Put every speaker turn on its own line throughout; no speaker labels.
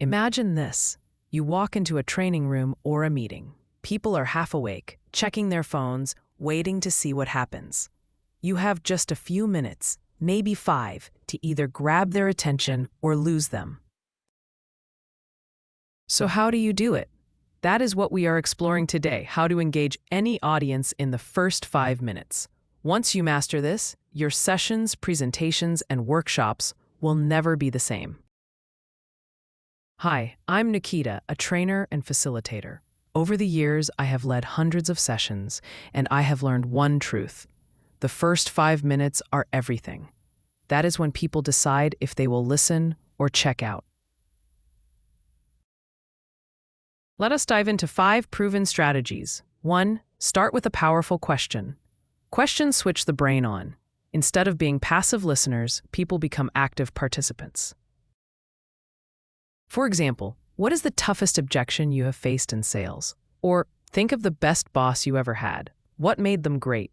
Imagine this. You walk into a training room or a meeting. People are half awake, checking their phones, waiting to see what happens. You have just a few minutes, maybe 5, to either grab their attention or lose them. So how do you do it? That is what we are exploring today, how to engage any audience in the first 5 minutes. Once you master this, your sessions, presentations, and workshops will never be the same. Hi, I'm Nikita, a trainer and facilitator. Over the years, I have led hundreds of sessions, and I have learned one truth. The first 5 minutes are everything. That is when people decide if they will listen or check out. Let us dive into 5 proven strategies. 1. Start with a powerful question. Questions switch the brain on. Instead of being passive listeners, people become active participants. For example, what is the toughest objection you have faced in sales? Or think of the best boss you ever had. What made them great?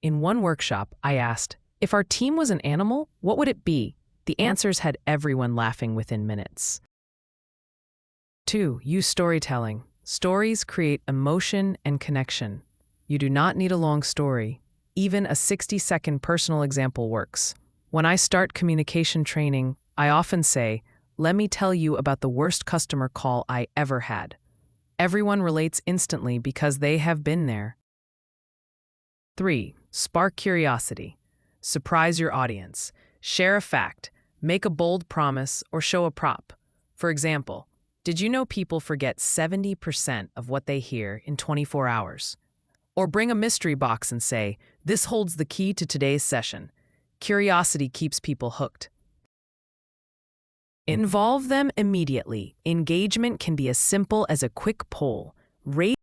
In one workshop, I asked, if our team was an animal, what would it be? The answers had everyone laughing within minutes. 2. Use storytelling. Stories create emotion and connection. You do not need a long story. Even a 60-second personal example works. When I start communication training, I often say, let me tell you about the worst customer call I ever had. Everyone relates instantly because they have been there. 3. Spark curiosity. Surprise your audience. Share a fact, make a bold promise, or show a prop. For example, did you know people forget 70% of what they hear in 24 hours? Or bring a mystery box and say, this holds the key to today's session. Curiosity keeps people hooked. Involve them immediately. Engagement can be as simple as a quick poll. Rate